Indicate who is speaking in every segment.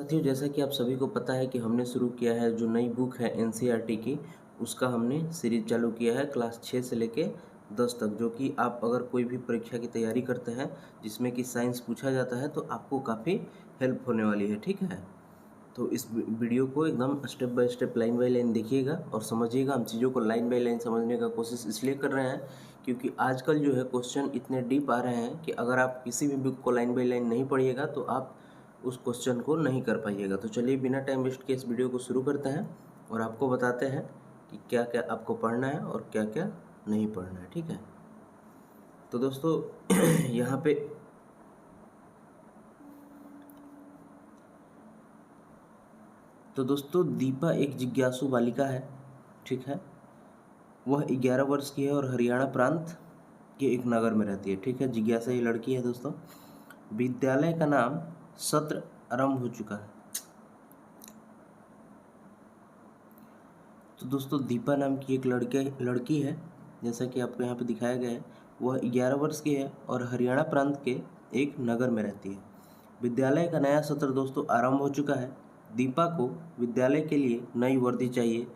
Speaker 1: साथियों, जैसा कि आप सभी को पता है कि हमने शुरू किया है जो नई बुक है एनसीईआरटी की, उसका हमने सीरीज चालू किया है क्लास 6 से लेके 10 तक, जो कि आप अगर कोई भी परीक्षा की तैयारी करते हैं जिसमें कि साइंस पूछा जाता है तो आपको काफ़ी हेल्प होने वाली है। ठीक है, तो इस वीडियो को एकदम step by step, line by line देखिएगा और समझिएगा। हम चीज़ों को लाइन बाय लाइन समझने का कोशिश इसलिए कर रहे हैं क्योंकि आजकल जो है क्वेश्चन इतने डीप आ रहे हैं कि अगर आप किसी भी बुक को लाइन बाय लाइन नहीं पढ़िएगा तो आप उस क्वेश्चन को नहीं कर पाइएगा। तो चलिए बिना टाइम वेस्ट के इस वीडियो को शुरू करते हैं और आपको बताते हैं कि क्या क्या आपको पढ़ना है और क्या क्या नहीं पढ़ना है। ठीक है, तो दोस्तों यहाँ पे दीपा एक जिज्ञासु बालिका है। ठीक है, वह 11 वर्ष की है और हरियाणा प्रांत के एक नगर में रहती है। ठीक है, जिज्ञासा ये लड़की है दोस्तों। विद्यालय का नाम सत्र आरंभ हो चुका है। तो दोस्तों दीपा नाम की एक लड़की है, जैसा कि आपको यहाँ पे दिखाया गया है। वह 11 वर्ष की है और हरियाणा प्रांत के एक नगर में रहती है। विद्यालय का नया सत्र दोस्तों आरंभ हो चुका है। दीपा को विद्यालय के लिए नई वर्दी चाहिए।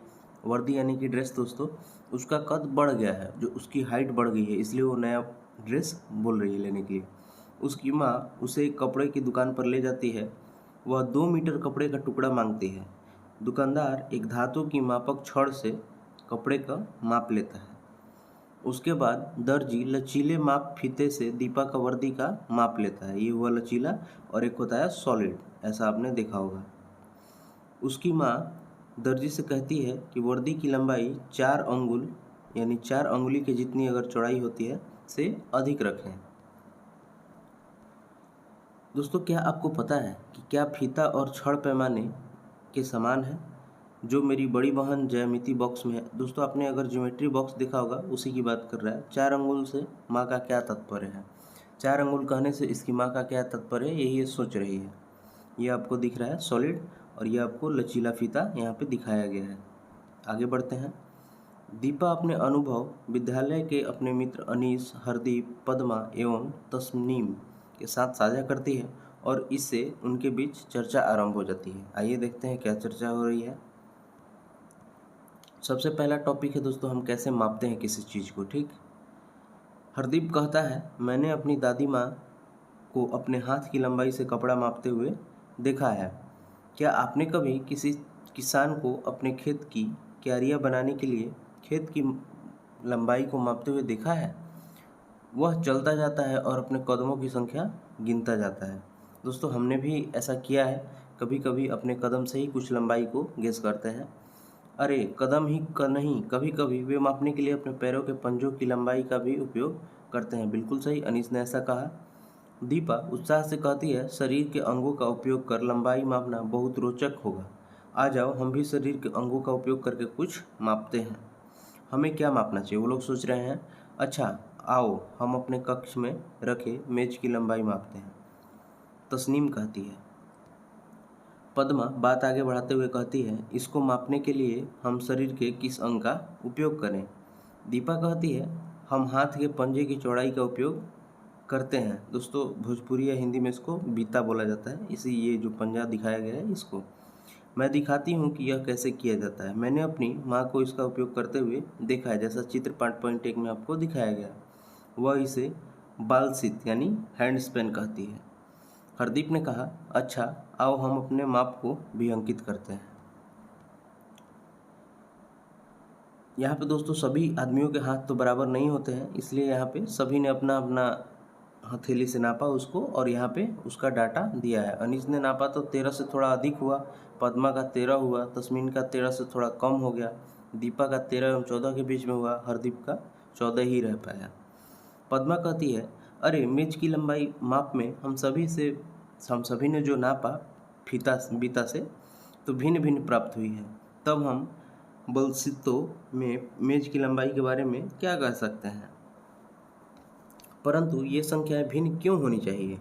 Speaker 1: वर्दी यानी कि ड्रेस दोस्तों। उसका कद बढ़ गया है, जो उसकी हाइट बढ़ गई है, इसलिए वो नया ड्रेस बोल रही है लेने के लिए। उसकी माँ उसे एक कपड़े की दुकान पर ले जाती है। वह 2 मीटर कपड़े का टुकड़ा मांगती है। दुकानदार एक धातु की मापक छड़ से कपड़े का माप लेता है। उसके बाद दर्जी लचीले माप फीते से दीपा का वर्दी का माप लेता है। ये हुआ लचीला और एक होता है सॉलिड, ऐसा आपने देखा होगा। उसकी माँ दर्जी से कहती है कि वर्दी की लंबाई 4 अंगुल यानी 4 अंगुली के जितनी अगर चौड़ाई होती है से अधिक रखें। दोस्तों क्या आपको पता है कि क्या फीता और छड़ पैमाने के समान है, जो मेरी बड़ी बहन जयमिति बॉक्स में है। दोस्तों आपने अगर ज्योमेट्री बॉक्स देखा होगा, उसी की बात कर रहा है। 4 अंगुल से माँ का क्या तात्पर्य है, 4 अंगुल कहने से इसकी माँ का क्या तात्पर्य है, यही ये सोच रही है। ये आपको दिख रहा है सॉलिड और ये आपको लचीला फीता यहाँ पे दिखाया गया है। आगे बढ़ते हैं। दीपा अपने अनुभव विद्यालय के अपने मित्र अनीस, हरदीप, पद्मा एवं तस्नीम के साथ साझा करती है और इससे उनके बीच चर्चा आरंभ हो जाती है। आइए देखते हैं क्या चर्चा हो रही है। सबसे पहला टॉपिक है दोस्तों, हम कैसे मापते हैं किसी चीज़ को। ठीक, हरदीप कहता है, मैंने अपनी दादी माँ को अपने हाथ की लंबाई से कपड़ा मापते हुए देखा है। क्या आपने कभी किसी किसान को अपने खेत की क्यारियाँ बनाने के लिए खेत की लंबाई को मापते हुए देखा है? वह चलता जाता है और अपने कदमों की संख्या गिनता जाता है। दोस्तों हमने भी ऐसा किया है, कभी कभी अपने कदम से ही कुछ लंबाई को गेस करते हैं। अरे कदम ही नहीं, कभी कभी वे मापने के लिए अपने पैरों के पंजों की लंबाई का भी उपयोग करते हैं। बिल्कुल सही, अनीस ने ऐसा कहा। दीपा उत्साह से कहती है, शरीर के अंगों का उपयोग कर लंबाई मापना बहुत रोचक होगा। आ जाओ हम भी शरीर के अंगों का उपयोग करके कुछ मापते हैं। हमें क्या मापना चाहिए, वो लोग सोच रहे हैं। अच्छा आओ हम अपने कक्ष में रखे मेज की लंबाई मापते हैं, तस्नीम कहती है। पद्मा बात आगे बढ़ाते हुए कहती है, इसको मापने के लिए हम शरीर के किस अंग का उपयोग करें? दीपा कहती है, हम हाथ के पंजे की चौड़ाई का उपयोग करते हैं। दोस्तों भोजपुरी या हिंदी में इसको बीता बोला जाता है। इसी ये जो पंजा दिखाया गया है इसको मैं दिखाती हूँ कि यह कैसे किया जाता है। मैंने अपनी माँ को इसका उपयोग करते हुए देखा है, जैसा चित्र 5.1 में आपको दिखाया गया। वह इसे बालसित यानी हैंड स्पेन कहती है। हरदीप ने कहा, अच्छा आओ हम अपने माप को भी अंकित करते हैं। यहाँ पे दोस्तों सभी आदमियों के हाथ तो बराबर नहीं होते हैं, इसलिए यहाँ पे सभी ने अपना अपना हथेली से नापा उसको और यहाँ पे उसका डाटा दिया है। अनीस ने नापा तो 13 से थोड़ा अधिक हुआ, पद्मा का 13 हुआ, तस्मीन का 13 से थोड़ा कम हो गया, दीपा का 13 एवं 14 के बीच में हुआ, हरदीप का 14 ही रह पाया। पद्मा कहती है, अरे मेज की लंबाई माप में हम सभी ने जो नापा फीता बीता से तो भिन्न भिन्न प्राप्त हुई है। तब हम बलसितों में मेज की लंबाई के बारे में क्या कह सकते हैं? परंतु ये संख्याएं भिन्न क्यों होनी चाहिए?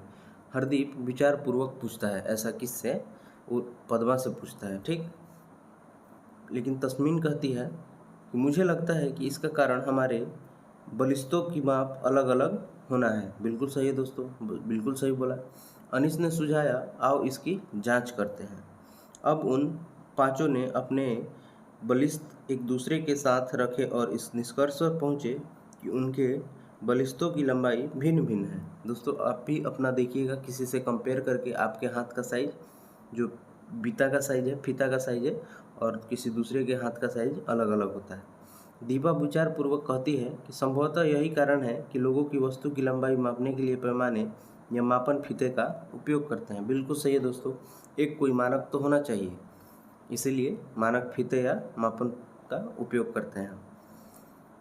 Speaker 1: हरदीप विचारपूर्वक पूछता है। ऐसा किससे? वो पद्मा से पूछता है। ठीक, लेकिन तस्मीन कहती है कि मुझे लगता है कि इसका कारण हमारे बलिष्ठों की माप अलग अलग होना है। बिल्कुल सही है दोस्तों, बिल्कुल सही बोला। अनीस ने सुझाया, आओ इसकी जांच करते हैं। अब उन पांचों ने अपने बलिस्थ एक दूसरे के साथ रखे और इस निष्कर्ष पर पहुंचे कि उनके बलिस्थों की लंबाई भिन्न भिन्न है। दोस्तों आप भी अपना देखिएगा, किसी से कंपेयर करके आपके हाथ का साइज जो बीता का साइज है, फीता का साइज है, और किसी दूसरे के हाथ का साइज अलग अलग होता है। दीपा विचार पूर्वक कहती है कि संभवतः यही कारण है कि लोगों की वस्तु की लंबाई मापने के लिए पैमाने या मापन फीते का उपयोग करते हैं। बिल्कुल सही है दोस्तों, एक कोई मानक तो होना चाहिए, इसीलिए मानक फीते या मापन का उपयोग करते हैं।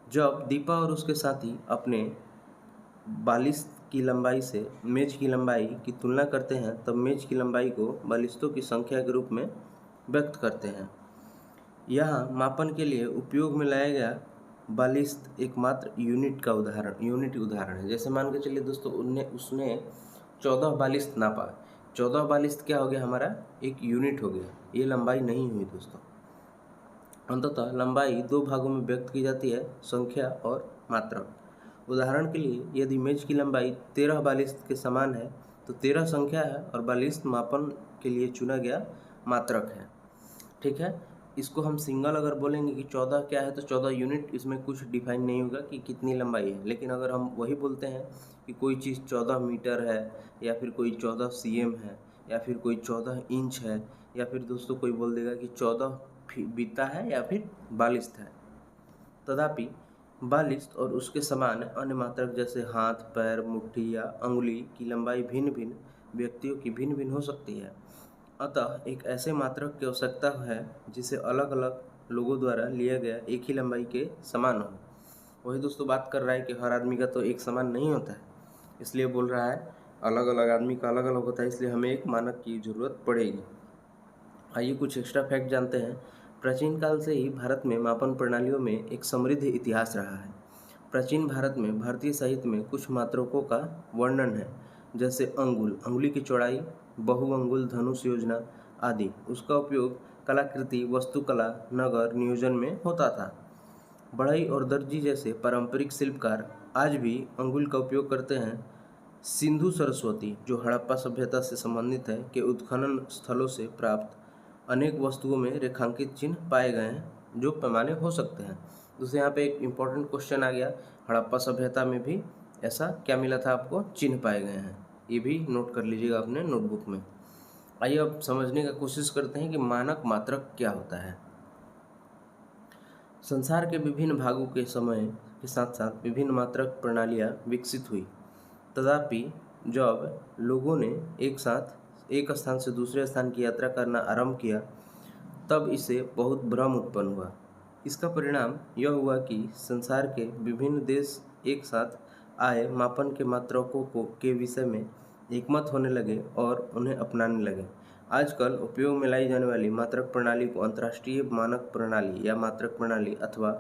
Speaker 1: जब दीपा और उसके साथी अपने बालिश की लंबाई से मेज की लंबाई की तुलना करते हैं, तब मेज की लंबाई को बालिस्तों की संख्या के रूप में व्यक्त करते हैं। यहाँ मापन के लिए उपयोग में लाया गया बालिस्त एकमात्र यूनिट उदाहरण है। जैसे मान के चलिए दोस्तों, उसने 14 बालिस्त नापा। 14 बालिस्त क्या हो गया, हमारा एक यूनिट हो गया, ये लंबाई नहीं हुई दोस्तों। अंततः लंबाई दो भागों में व्यक्त की जाती है, संख्या और मात्रक। उदाहरण के लिए यदि मेज की लंबाई 13 बालिस्त के समान है तो 13 संख्या है और बालिस्त मापन के लिए चुना गया मात्रक है। ठीक है, इसको हम सिंगल अगर बोलेंगे कि 14 क्या है तो 14 यूनिट, इसमें कुछ डिफाइन नहीं होगा कि कितनी लंबाई है। लेकिन अगर हम वही बोलते हैं कि कोई चीज़ 14 मीटर है, या फिर कोई 14 cm है, या फिर कोई 14 इंच है, या फिर दोस्तों कोई बोल देगा कि 14 बीता है या फिर बालिस्त है। तथापि बालिस्त और उसके समान अन्य मात्रक जैसे हाथ, पैर, मुट्ठी या अंगुली की लंबाई भिन्न भिन्न व्यक्तियों की भिन्न भिन्न हो सकती है। अतः एक ऐसे मात्रक की आवश्यकता है जिसे अलग अलग लोगों द्वारा लिया गया एक ही लंबाई के समान हो। वही दोस्तों बात कर रहा है कि हर आदमी का तो एक समान नहीं होता है, इसलिए बोल रहा है अलग अलग आदमी का अलग अलग होता है, इसलिए हमें एक मानक की जरूरत पड़ेगी। आइए कुछ एक्स्ट्रा फैक्ट जानते हैं। प्राचीन काल से ही भारत में मापन प्रणालियों में एक समृद्ध इतिहास रहा है। प्राचीन भारत में भारतीय साहित्य में कुछ मात्रकों का वर्णन है, जैसे अंगुली की चौड़ाई, बहुअंगुल धनुष योजना आदि। उसका उपयोग कलाकृति, वास्तुकला, नगर नियोजन में होता था। बढ़ई और दर्जी जैसे पारंपरिक शिल्पकार आज भी अंगुल का उपयोग करते हैं। सिंधु सरस्वती, जो हड़प्पा सभ्यता से संबंधित है, के उत्खनन स्थलों से प्राप्त अनेक वस्तुओं में रेखांकित चिन्ह पाए गए हैं जो पैमाने हो सकते हैं। दूसरे यहाँ पे एक इम्पॉर्टेंट क्वेश्चन आ गया, हड़प्पा सभ्यता में भी ऐसा क्या मिला था आपको, चिन्ह पाए गए हैं। ये भी नोट कर लीजिएगा अपने नोटबुक में। आइए अब समझने का कोशिश करते हैं कि मानक मात्रक क्या होता है। संसार के विभिन्न भागों के समय के साथ साथ विभिन्न मात्रक प्रणालियाँ विकसित हुई। तथापि जब लोगों ने एक साथ एक स्थान से दूसरे स्थान की यात्रा करना आरंभ किया, तब इससे बहुत भ्रम उत्पन्न हुआ। इसका परिणाम यह हुआ कि संसार के विभिन्न देश एक साथ आए मापन के मात्रकों के विषय में एकमत होने लगे और उन्हें अपनाने लगे। आजकल उपयोग में लाई जाने वाली मात्रक प्रणाली को अंतर्राष्ट्रीय मानक प्रणाली या मात्रक प्रणाली अथवा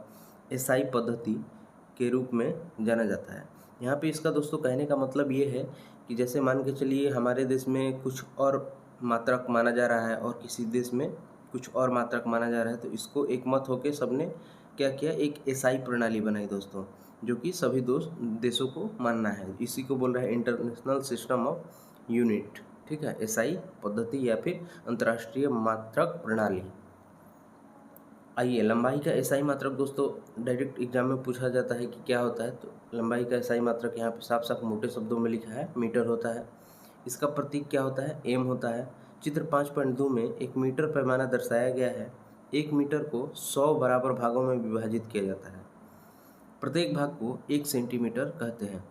Speaker 1: एसआई पद्धति के रूप में जाना जाता है। यहाँ पे इसका दोस्तों कहने का मतलब ये है कि जैसे मान के चलिए हमारे देश में कुछ और मात्रक माना जा रहा है और किसी देश में कुछ और मात्रक माना जा रहा है, तो इसको एकमत होकर सबने क्या किया, एक एसआई प्रणाली बनाई दोस्तों, जो कि सभी देशों को मानना है। इसी को बोल रहे हैं इंटरनेशनल सिस्टम ऑफ यूनिट। ठीक है, एसआई पद्धति या फिर अंतर्राष्ट्रीय मात्रक प्रणाली। आइए लंबाई का एसआई मात्रक दोस्तों डायरेक्ट एग्जाम में पूछा जाता है कि क्या होता है, तो लंबाई का एसआई मात्रक यहाँ पे साफ साफ मोटे शब्दों में लिखा है, मीटर होता है। इसका प्रतीक क्या होता है, एम होता है। चित्र 5.2 में एक मीटर पैमाना दर्शाया गया है। एक मीटर को 100 बराबर भागों में विभाजित किया जाता है। प्रत्येक भाग को 1 सेंटीमीटर कहते हैं।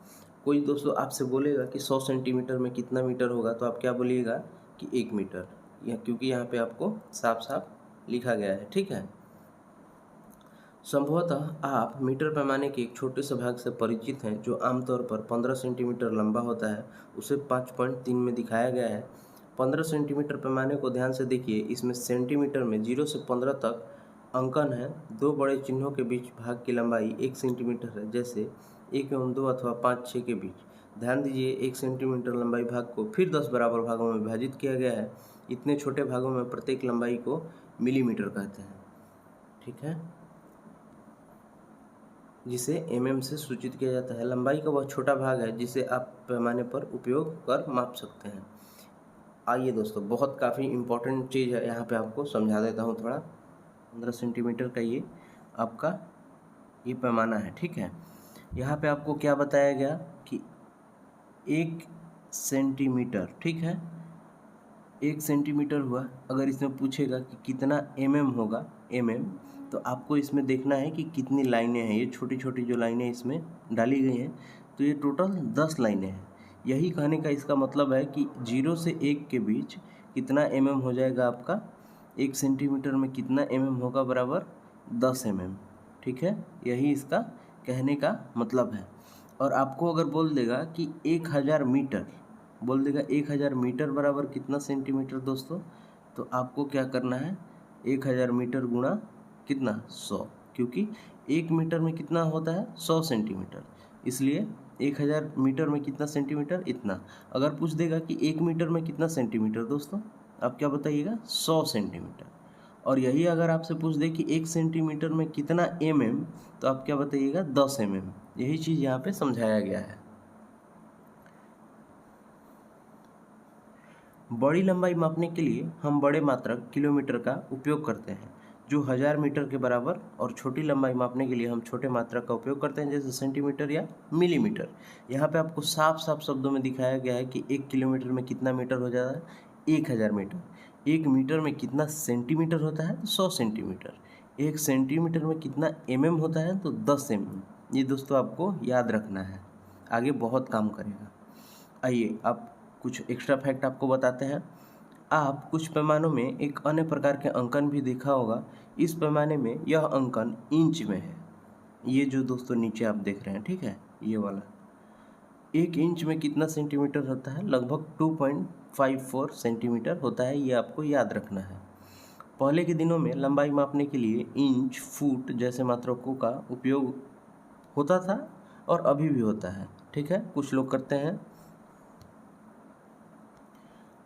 Speaker 1: कोई दोस्तों आपसे बोलेगा कि 100 सेंटीमीटर में कितना मीटर होगा, तो आप क्या बोलिएगा कि 1 मीटर, क्योंकि यहाँ पे आपको साफ साफ लिखा गया है। ठीक है, संभवतः आप मीटर पैमाने के एक छोटे से भाग से परिचित हैं जो आमतौर पर 15 सेंटीमीटर लंबा होता है। उसे 5.3 में दिखाया गया है। 15 सेंटीमीटर पैमाने को ध्यान से देखिए, इसमें सेंटीमीटर में 0 से 15 तक अंकन है। दो बड़े चिन्हों के बीच भाग की लंबाई 1 सेंटीमीटर है, जैसे 1 एवं 2 अथवा 5, 6 के बीच। ध्यान दीजिए, 1 सेंटीमीटर लंबाई भाग को फिर 10 बराबर भागों में विभाजित किया गया है। इतने छोटे भागों में प्रत्येक लंबाई को मिलीमीटर कहते हैं। ठीक है, जिसे एमएम से सूचित किया जाता है। लंबाई का वह छोटा भाग है जिसे आप पैमाने पर उपयोग कर माप सकते हैं। आइए दोस्तों, बहुत काफ़ी इम्पोर्टेंट चीज़ है, यहाँ पे आपको समझा देता हूँ थोड़ा। 15 सेंटीमीटर का ये आपका ये पैमाना है, ठीक है। यहाँ पे आपको क्या बताया गया कि 1 सेंटीमीटर, ठीक है, 1 सेंटीमीटर हुआ। अगर इसमें पूछेगा कि कितना होगा, तो आपको इसमें देखना है कि कितनी लाइनें हैं। ये छोटी छोटी जो लाइनें इसमें डाली गई हैं, तो ये टोटल 10 लाइनें हैं। यही कहने का इसका मतलब है कि 0 से 1 के बीच कितना हो जाएगा आपका, 1 सेंटीमीटर में कितना होगा, बराबर 10 ठीक है। यही इसका कहने का मतलब है। और आपको अगर बोल देगा कि 1000 मीटर, बोल देगा 1000 मीटर बराबर कितना सेंटीमीटर दोस्तों, तो आपको क्या करना है, 1000 मीटर गुणा कितना 100, क्योंकि 1 मीटर में कितना होता है 100 सेंटीमीटर, इसलिए 1000 मीटर में कितना सेंटीमीटर, इतना। अगर पूछ देगा कि 1 मीटर में कितना सेंटीमीटर दोस्तों, आप क्या बताइएगा, 100 सेंटीमीटर। और यही अगर आपसे पूछ दे कि 1 सेंटीमीटर में कितना तो आप क्या बताइएगा, 10 यही चीज़ यहाँ पे समझाया गया है। बड़ी लंबाई मापने के लिए हम बड़े मात्रक किलोमीटर का उपयोग करते हैं, जो 1000 मीटर के बराबर, और छोटी लंबाई मापने के लिए हम छोटे मात्रक का उपयोग करते हैं, जैसे सेंटीमीटर या मिलीमीटर। यहाँ पे आपको साफ साफ शब्दों में दिखाया गया है कि 1 किलोमीटर में कितना मीटर हो जाता है, 1000 मीटर। 1 मीटर में कितना सेंटीमीटर होता है, तो 100 सेंटीमीटर। 1 सेंटीमीटर में कितना होता है, तो 10 ये दोस्तों आपको याद रखना है, आगे बहुत काम करेगा। आइए आप कुछ एक्स्ट्रा फैक्ट आपको बताते हैं। आप कुछ पैमानों में एक अन्य प्रकार के अंकन भी देखा होगा। इस पैमाने में यह अंकन इंच में है। ये जो दोस्तों नीचे आप देख रहे हैं, ठीक है, ये वाला 1 इंच में कितना सेंटीमीटर होता है, लगभग 2.54 सेंटीमीटर होता है। ये आपको याद रखना है। पहले के दिनों में लंबाई मापने के लिए इंच, फुट जैसे मात्रकों का उपयोग होता था और अभी भी होता है, ठीक है, कुछ लोग करते हैं।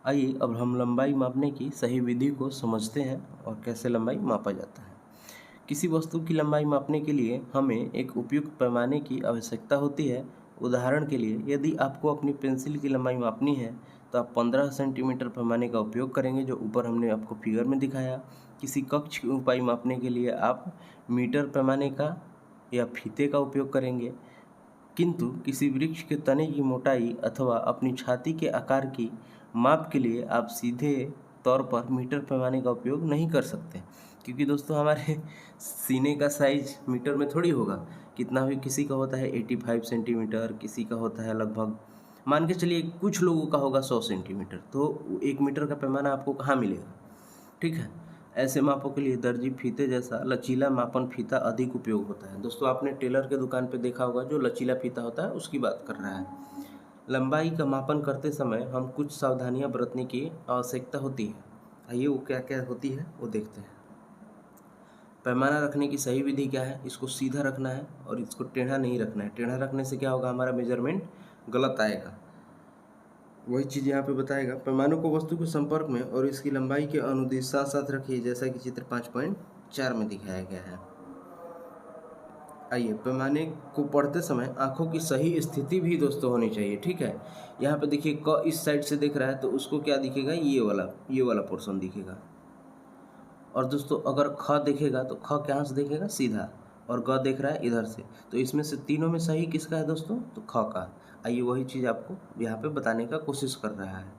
Speaker 1: आइए अब हम लंबाई मापने की सही विधि को समझते हैं और कैसे लंबाई मापा जाता है। किसी वस्तु की लंबाई मापने के लिए हमें एक उपयुक्त पैमाने की आवश्यकता होती है। उदाहरण के लिए, यदि आपको अपनी पेंसिल की लंबाई मापनी है तो आप 15 सेंटीमीटर पैमाने का उपयोग करेंगे, जो ऊपर हमने आपको फिगर में दिखाया। किसी कक्ष की ऊंचाई मापने के लिए आप मीटर पैमाने का या फीते का उपयोग करेंगे, किंतु किसी वृक्ष के तने की मोटाई अथवा अपनी छाती के आकार की माप के लिए आप सीधे तौर पर मीटर पैमाने का उपयोग नहीं कर सकते, क्योंकि दोस्तों हमारे सीने का साइज मीटर में थोड़ी होगा। कितना भी किसी का होता है 85 सेंटीमीटर, किसी का होता है लगभग, मान के चलिए कुछ लोगों का होगा 100 सेंटीमीटर, तो 1 मीटर का पैमाना आपको कहाँ मिलेगा, ठीक है। ऐसे मापों के लिए दर्जी फीते जैसा लचीला मापन फीता अधिक उपयोग होता है। दोस्तों आपने टेलर के दुकान पे देखा होगा, जो लचीला फीता होता है उसकी बात कर रहा है। लंबाई का मापन करते समय हम कुछ सावधानियां बरतने की आवश्यकता होती है। आइए वो क्या क्या होती है वो देखते हैं। पैमाना रखने की सही विधि क्या है, इसको सीधा रखना है और इसको टेढ़ा नहीं रखना है। टेढ़ा रखने से क्या होगा, हमारा मेजरमेंट गलत आएगा। वही चीज़ यहाँ पे बताएगा। पैमानों को वस्तु के संपर्क में और इसकी लंबाई के अनुदिश साथ साथ रखिए, जैसा कि चित्र 5.4 में दिखाया गया है। आइए, पैमाने को पढ़ते समय आंखों की सही स्थिति भी दोस्तों होनी चाहिए, ठीक है। यहाँ पे देखिए, क इस साइड से दिख रहा है तो उसको क्या दिखेगा, ये वाला पोर्शन दिखेगा। और दोस्तों अगर ख दिखेगा तो ख कहाँ से दिखेगा, सीधा, और ग देख रहा है इधर से, तो इसमें से तीनों में सही किसका है दोस्तों, तो ख का। आइए वही चीज़ आपको यहाँ पे बताने का कोशिश कर रहा है।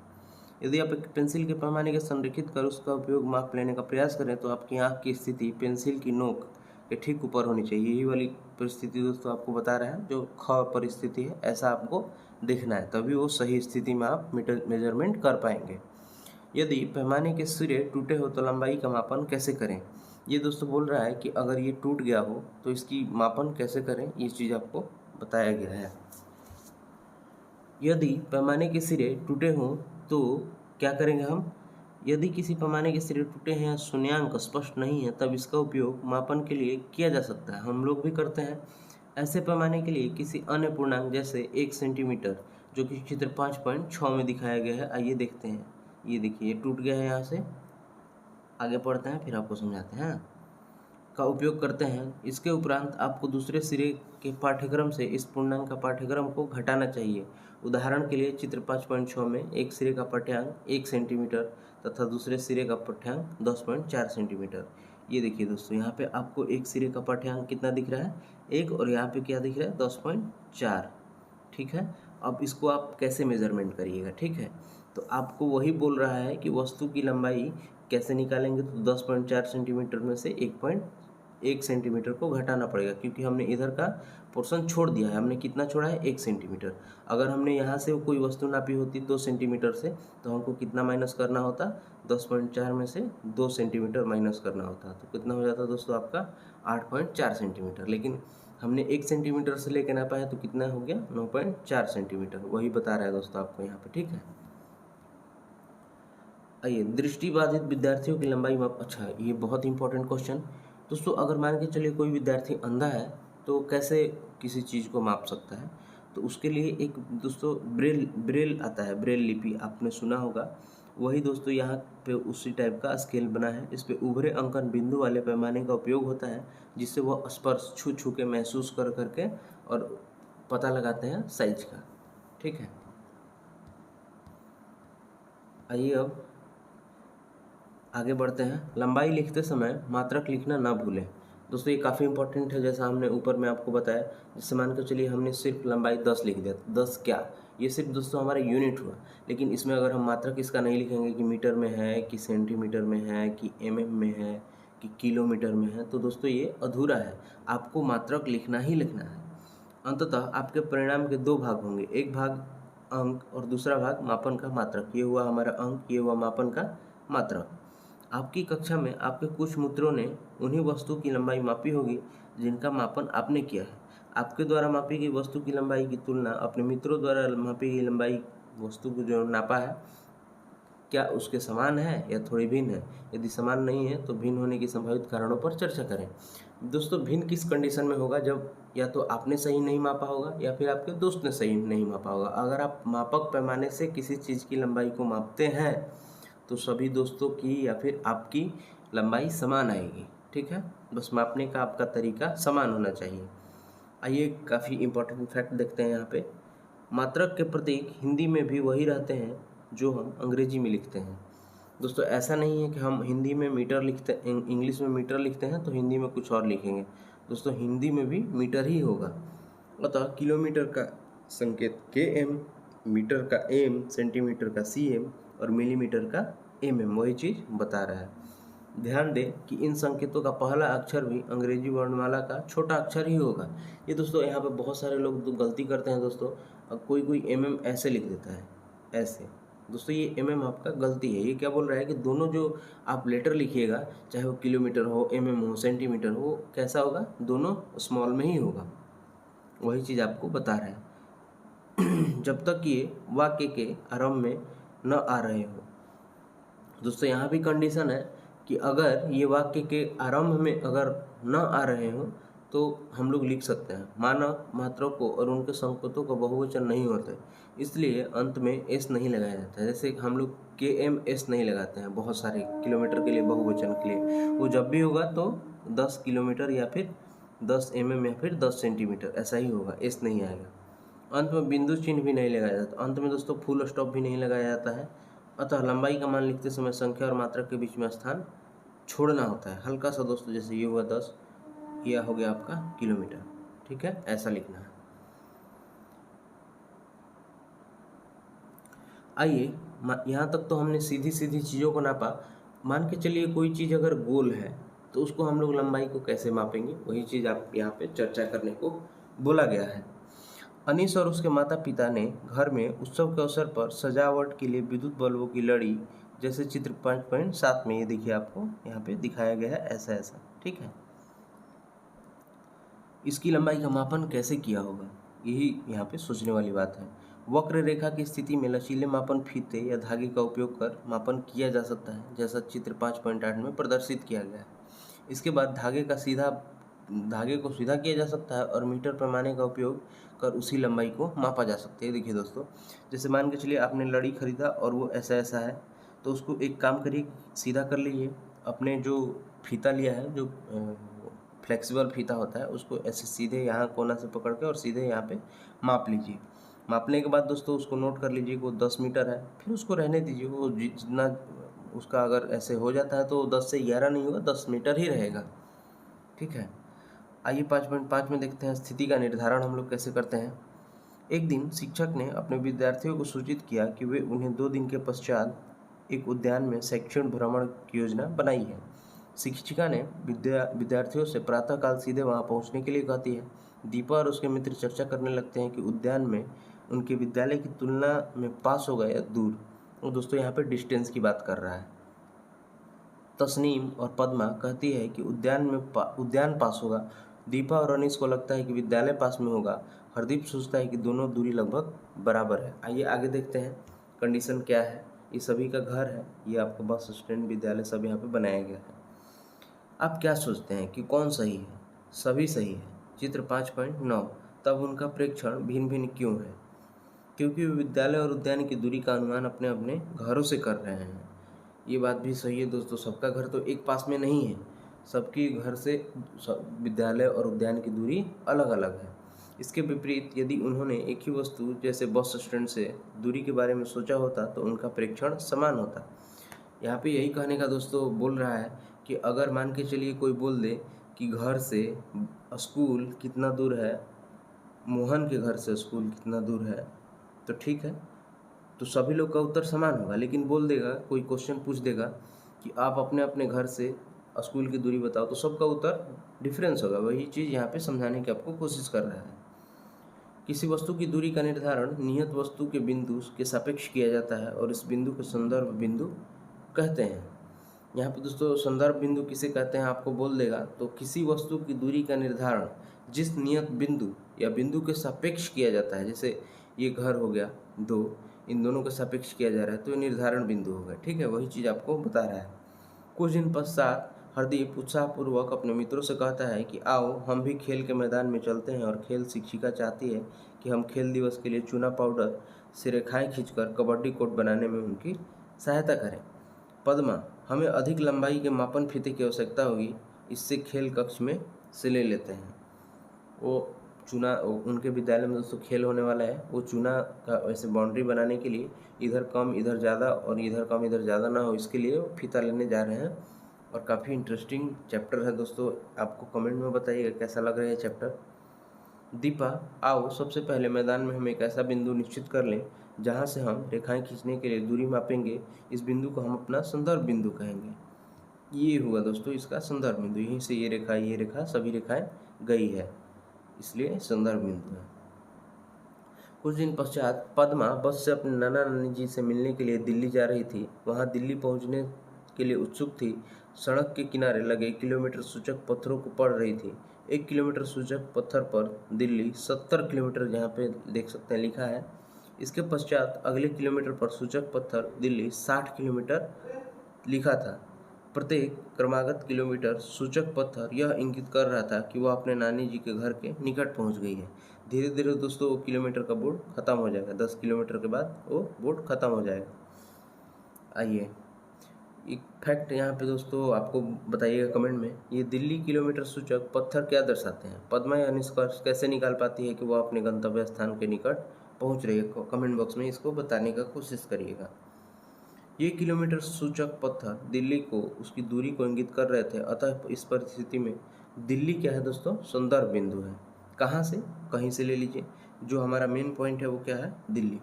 Speaker 1: यदि आप एक पेंसिल के पैमाने के संरेखित कर उसका उपयोग माप लेने का प्रयास करें, तो आपकी आँख की स्थिति पेंसिल की नोक के ठीक ऊपर होनी चाहिए। यही वाली परिस्थिति दोस्तों आपको बता रहा है, जो ख परिस्थिति है, ऐसा आपको देखना है, तभी वो सही स्थिति में आप मेजरमेंट कर पाएंगे। यदि पैमाने के सिरे टूटे हो तो लंबाई का मापन कैसे करें। ये दोस्तों बोल रहा है कि अगर ये टूट गया हो तो इसकी मापन कैसे करें, ये चीज़ आपको बताया गया है। यदि पैमाने के सिरे टूटे हों तो क्या करेंगे हम। यदि किसी पैमाने के सिरे टूटे हैं, शून्यांक स्पष्ट नहीं है, तब इसका उपयोग मापन के लिए किया जा सकता है। हम लोग भी करते हैं। ऐसे पैमाने के लिए किसी अन्य पूर्णांक जैसे 1 सेंटीमीटर, जो कि चित्र 5.6 में दिखाया गया है, आइए देखते हैं। ये देखिए, ये टूट गया है। यहाँ से आगे पढ़ते हैं, फिर आपको समझाते हैं। का उपयोग करते हैं। इसके उपरांत आपको दूसरे सिरे के पाठ्यक्रम से इस पूर्णांक का पाठ्यक्रम को घटाना चाहिए। उदाहरण के लिए चित्र 5.6 में एक सिरे का पाठ्यांक 1 सेंटीमीटर तथा दूसरे सिरे का पाठ्यांक 10.4 सेंटीमीटर। ये देखिए दोस्तों, यहाँ पे आपको एक सिरे का पाठ्यांक कितना दिख रहा है, 1, और यहाँ पे क्या दिख रहा है, 10.4। ठीक है, अब इसको आप कैसे मेजरमेंट करिएगा। ठीक है, तो आपको वही बोल रहा है कि वस्तु की लंबाई कैसे निकालेंगे, तो 10.4 सेंटीमीटर में से 1.1 सेंटीमीटर को घटाना पड़ेगा, क्योंकि हमने इधर का पोर्शन छोड़ दिया है। हमने कितना छोड़ा है, 1 सेंटीमीटर। अगर हमने यहाँ से कोई वस्तु नापी होती 2 सेंटीमीटर से, तो हमको कितना माइनस करना होता, 10.4 में से 2 सेंटीमीटर माइनस करना होता, तो कितना हो जाता दोस्तों आपका 8.4 सेंटीमीटर। लेकिन हमने 1 सेंटीमीटर से लेकर नापा है, तो कितना हो गया, 9.4 सेंटीमीटर। वही बता रहा है दोस्तों आपको यहाँ पे। ठीक है, आइए, दृष्टिबाधित विद्यार्थियों की लंबाई माप। अच्छा, ये बहुत इंपॉर्टेंट क्वेश्चन दोस्तों। अगर मान के चलिए कोई विद्यार्थी अंधा है, तो कैसे किसी चीज़ को माप सकता है, तो उसके लिए एक दोस्तों ब्रेल आता है, ब्रेल लिपि आपने सुना होगा। वही दोस्तों यहाँ पे उसी टाइप का स्केल बना है। इस पे उभरे अंकन बिंदु वाले पैमाने का उपयोग होता है, जिससे वह स्पर्श छू छू के महसूस कर करके और पता लगाते हैं साइज का। ठीक है, आइए अब आगे बढ़ते हैं। लंबाई लिखते समय मात्रक लिखना ना भूलें। दोस्तों ये काफ़ी इंपॉर्टेंट है, जैसा हमने ऊपर में आपको बताया। जैसे मान के चलिए हमने सिर्फ लंबाई 10 लिख दिया, 10 क्या, ये सिर्फ दोस्तों हमारा यूनिट हुआ। लेकिन इसमें अगर हम मात्रक इसका नहीं लिखेंगे कि मीटर में है, कि सेंटीमीटर में है, कि एमएम में है, कि किलोमीटर में है, तो दोस्तों ये अधूरा है। आपको मात्रक लिखना ही लिखना है। अंततः आपके परिणाम के 2 भाग होंगे, एक भाग अंक और दूसरा भाग मापन का मात्रक। ये हुआ हमारा अंक, ये हुआ मापन का मात्रक। आपकी कक्षा में आपके कुछ मित्रों ने उन्हीं वस्तु की लंबाई मापी होगी जिनका मापन आपने किया है। आपके द्वारा मापी गई वस्तु की लंबाई की तुलना अपने मित्रों द्वारा मापी गई लंबाई वस्तु को जो नापा है, क्या उसके समान है या थोड़ी भिन्न है। यदि समान नहीं है तो भिन्न होने की संभावित कारणों पर चर्चा करें। दोस्तों भिन्न किस कंडीशन में होगा, जब या तो आपने सही नहीं मापा होगा या फिर आपके दोस्त ने सही नहीं मापा होगा। अगर आप मापक पैमाने से किसी चीज़ की लंबाई को मापते हैं तो सभी दोस्तों की या फिर आपकी लंबाई समान आएगी। ठीक है, बस मापने का आपका तरीका समान होना चाहिए। आइए काफ़ी इंपॉर्टेंट फैक्ट देखते हैं यहाँ पे। मात्रक के प्रतीक हिंदी में भी वही रहते हैं जो हम अंग्रेजी में लिखते हैं। दोस्तों ऐसा नहीं है कि हम हिंदी में मीटर लिखते, इंग्लिश में मीटर लिखते हैं तो हिंदी में कुछ और लिखेंगे। दोस्तों हिंदी में भी मीटर ही होगा। अतः किलोमीटर का संकेत km, मीटर का m, सेंटीमीटर का cm और मिलीमीटर का mm वही चीज़ बता रहा है। ध्यान दें कि इन संकेतों का पहला अक्षर भी अंग्रेजी वर्णमाला का छोटा अक्षर ही होगा। ये दोस्तों यहाँ पे बहुत सारे लोग तो गलती करते हैं दोस्तों। कोई कोई mm ऐसे लिख देता है, ऐसे। दोस्तों ये mm आपका गलती है। ये क्या बोल रहा है कि दोनों जो आप लेटर लिखिएगा, चाहे वो किलोमीटर हो, mm हो, सेंटीमीटर हो, कैसा होगा, दोनों स्मॉल में ही होगा। वही चीज़ आपको बता रहा है। जब तक ये वाक्य के आरंभ में न आ रहे हो। दोस्तों यहाँ भी कंडीशन है कि अगर ये वाक्य के आरंभ में अगर न आ रहे हो तो हम लोग लिख सकते हैं। मानव मात्रकों और उनके संकेतों का बहुवचन नहीं होते, इसलिए अंत में एस नहीं लगाया जाता है। जैसे हम लोग KMS नहीं लगाते हैं बहुत सारे किलोमीटर के लिए, बहुवचन के लिए। वो जब भी होगा तो 10 किलोमीटर या फिर 10 mm या फिर 10 सेंटीमीटर ऐसा ही होगा, एस नहीं आएगा। अंत में बिंदु चिन्ह भी नहीं लगाया जाता। अंत में दोस्तों फुल स्टॉप भी नहीं लगाया जाता है। अतः लंबाई का मान लिखते समय संख्या और मात्रक के बीच में स्थान छोड़ना होता है हल्का सा दोस्तों। जैसे ये हुआ 10, यह हो गया आपका किलोमीटर। ठीक है, ऐसा लिखना है। आइए यहाँ तक तो हमने सीधी सीधी चीज़ों को नापा। मान के चलिए कोई चीज़ अगर गोल है तो उसको हम लोग लंबाई को कैसे मापेंगे, वही चीज़ आप यहाँ पे चर्चा करने को बोला गया है। अनीस और उसके माता पिता ने घर में उत्सव के अवसर पर सजावट के लिए विद्युत बल्बों की लड़ी, जैसे चित्र 5.7 में ये देखिए आपको यहाँ पे दिखाया गया है, ऐसा ऐसा। ठीक है, इसकी लंबाई का मापन कैसे किया होगा, यही यहाँ पे सोचने वाली बात है। वक्र रेखा की स्थिति में लचीले मापन फीते या धागे का उपयोग कर मापन किया जा सकता है, जैसा चित्र 5.8 में प्रदर्शित किया गया है। इसके बाद धागे को सीधा किया जा सकता है और मीटर पैमाने का उपयोग कर उसी लंबाई को मापा जा सकता है। देखिए दोस्तों, जैसे मान के चलिए आपने लड़ी खरीदा और वो ऐसा ऐसा है, तो उसको एक काम करिए, सीधा कर लीजिए। अपने जो फीता लिया है, जो फ्लेक्सिबल फीता होता है उसको ऐसे सीधे यहाँ कोना से पकड़ के और सीधे यहाँ पे माप लीजिए। मापने के बाद दोस्तों उसको नोट कर लीजिए कि वो 10 मीटर है, फिर उसको रहने दीजिए। वो जितना उसका अगर ऐसे हो जाता है तो 10 से 11 नहीं होगा, 10 मीटर ही रहेगा, ठीक है। आइए 5.5 में देखते हैं स्थिति का निर्धारण हम लोग कैसे करते हैं। एक दिन शिक्षक ने अपने विद्यार्थियों को सूचित किया कि वे उन्हें 2 दिन के पश्चात एक उद्यान में शैक्षणिक भ्रमण की योजना बनाई है। शिक्षिका ने विद्यार्थियों से प्रातःकाल सीधे वहां पहुंचने के लिए कहती है। दीपा और उसके मित्र चर्चा करने लगते हैं कि उद्यान में उनके विद्यालय की तुलना में पास होगा या दूर। और दोस्तों यहाँ पे डिस्टेंस की बात कर रहा है। तस्नीम और पद्मा कहती है कि उद्यान पास होगा। दीपा और अनीस को लगता है कि विद्यालय पास में होगा। हरदीप सोचता है कि दोनों दूरी लगभग बराबर है। आइए आगे देखते हैं कंडीशन क्या है। ये सभी का घर है, ये आपका बस स्टैंड, विद्यालय सब यहाँ पे बनाया गया है। आप क्या सोचते हैं कि कौन सही है? सभी सही है। चित्र 5.9। तब उनका प्रेक्षण भिन्न भिन्न क्यों है? क्योंकि वे विद्यालय और उद्यान की दूरी का अनुमान अपने अपने घरों से कर रहे हैं। ये बात भी सही है दोस्तों, सबका घर तो एक पास में नहीं है, सबकी घर से विद्यालय और उद्यान की दूरी अलग अलग है। इसके विपरीत यदि उन्होंने एक ही वस्तु जैसे बस स्टैंड से दूरी के बारे में सोचा होता तो उनका प्रेक्षण समान होता। यहाँ पे यही कहने का दोस्तों बोल रहा है कि अगर मान के चलिए कोई बोल दे कि घर से स्कूल कितना दूर है, मोहन के घर से स्कूल कितना दूर है, तो ठीक है, तो सभी लोग का उत्तर समान होगा। लेकिन बोल देगा, कोई क्वेश्चन पूछ देगा कि आप अपने अपने घर से स्कूल की दूरी बताओ, तो सबका उत्तर डिफरेंस होगा। वही चीज़ यहाँ पे समझाने की आपको कोशिश कर रहा है। किसी वस्तु की दूरी का निर्धारण नियत वस्तु के बिंदु के सापेक्ष किया जाता है और इस बिंदु को संदर्भ बिंदु कहते हैं। यहाँ पे दोस्तों संदर्भ बिंदु किसे कहते हैं आपको बोल देगा। तो किसी वस्तु की दूरी का निर्धारण जिस नियत बिंदु या बिंदु के सापेक्ष किया जाता है, जैसे ये घर हो गया 2, इन दोनों के सापेक्ष किया जा रहा है तो ये निर्धारण बिंदु होगा, ठीक है। वही चीज़ आपको बता रहा है। कुछ दिन पश्चात हरदीप उत्साहपूर्वक अपने मित्रों से कहता है कि आओ हम भी खेल के मैदान में चलते हैं और खेल शिक्षिका चाहती है कि हम खेल दिवस के लिए चूना पाउडर से रेखाएं खींचकर कबड्डी कोर्ट बनाने में उनकी सहायता करें। पद्मा, हमें अधिक लंबाई के मापन फीते की आवश्यकता होगी, इससे खेल कक्ष में से ले लेते हैं। वो चूना, उनके विद्यालय में दोस्तों खेल होने वाला है, वो चूना का वैसे बाउंड्री बनाने के लिए इधर कम इधर ज़्यादा और इधर कम इधर ज़्यादा ना हो, इसके लिए वो फीता लेने जा रहे हैं। और काफ़ी इंटरेस्टिंग चैप्टर है दोस्तों, आपको कमेंट में बताइएगा कैसा लग रहा है चैप्टर। दीपा, आओ सबसे पहले मैदान में हम एक ऐसा बिंदु निश्चित कर लें जहाँ से हम रेखाएं खींचने के लिए दूरी मापेंगे। इस बिंदु को हम अपना संदर्भ बिंदु कहेंगे। ये हुआ दोस्तों इसका संदर्भ बिंदु, यहीं से ये रेखा सभी रेखाएं गई है, इसलिए संदर्भ बिंदु है। कुछ दिन पश्चात पद्मा बस से अपने नाना नानी जी से मिलने के लिए दिल्ली जा रही थी। वहाँ दिल्ली पहुँचने के लिए उत्सुक थी। सड़क के किनारे लगे किलोमीटर सूचक पत्थरों को पढ़ रही थी। 1 किलोमीटर सूचक पत्थर पर दिल्ली 70 किलोमीटर यहाँ पे देख सकते हैं लिखा है। इसके पश्चात अगले किलोमीटर पर सूचक पत्थर दिल्ली 60 किलोमीटर लिखा था। प्रत्येक क्रमागत किलोमीटर सूचक पत्थर यह इंगित कर रहा था कि वह अपने नानी जी के घर के निकट पहुंच गई है। धीरे धीरे दोस्तों वो किलोमीटर का बोर्ड खत्म हो जाएगा, 10 किलोमीटर के बाद वो बोर्ड खत्म हो जाएगा। आइए एक फैक्ट यहाँ पे दोस्तों आपको बताइएगा कमेंट में, ये दिल्ली किलोमीटर सूचक पत्थर क्या दर्शाते हैं? पद्मा यह निष्कर्ष कैसे निकाल पाती है कि वह अपने गंतव्य स्थान के निकट पहुँच रही है? कमेंट बॉक्स में इसको बताने का कोशिश करिएगा। ये किलोमीटर सूचक पत्थर दिल्ली को उसकी दूरी को इंगित कर रहे थे, अतः इस परिस्थिति में दिल्ली क्या है दोस्तों? संदर्भ बिंदु है। कहाँ से? कहीं से ले लीजिए, जो हमारा मेन पॉइंट है वो क्या है? दिल्ली।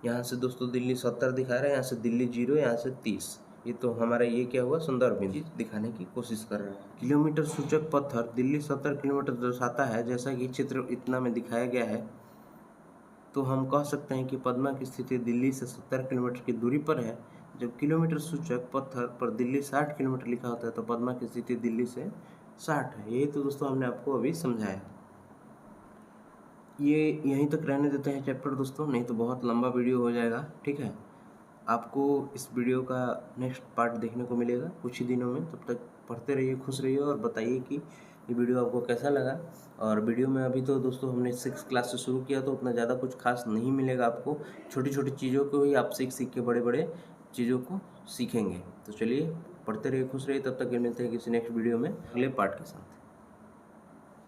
Speaker 1: यहाँ से दोस्तों दिल्ली 70 दिखा रहा है, यहाँ से दिल्ली 0, यहाँ से 30, ये तो हमारा ये क्या हुआ? संदर्भ बिंदु दिखाने की कोशिश कर रहा है। किलोमीटर सूचक पत्थर दिल्ली 70 किलोमीटर दर्शाता है, जैसा कि चित्र इतना में दिखाया गया है। तो हम कह सकते हैं कि पद्मा की स्थिति दिल्ली से 70 किलोमीटर की दूरी पर है। जब किलोमीटर सूचक पत्थर पर दिल्ली 60 किलोमीटर लिखा होता है तो पद्मा की स्थिति दिल्ली से 60 है। यही तो दोस्तों हमने आपको अभी समझाया। ये यहीं तक रहने देते हैं चैप्टर दोस्तों, नहीं तो बहुत लंबा वीडियो हो जाएगा, ठीक है। आपको इस वीडियो का नेक्स्ट पार्ट देखने को मिलेगा कुछ ही दिनों में। तब तक पढ़ते रहिए, खुश रहिए और बताइए कि ये वीडियो आपको कैसा लगा। और वीडियो में अभी तो दोस्तों हमने 6 क्लास से शुरू किया तो उतना ज़्यादा कुछ खास नहीं मिलेगा आपको, छोटी छोटी चीज़ों को ही आप सीख के बड़े बड़े चीज़ों को सीखेंगे। तो चलिए पढ़ते रहिए, खुश रहिए, तब तक मिलते हैं किसी नेक्स्ट वीडियो में अगले पार्ट के साथ।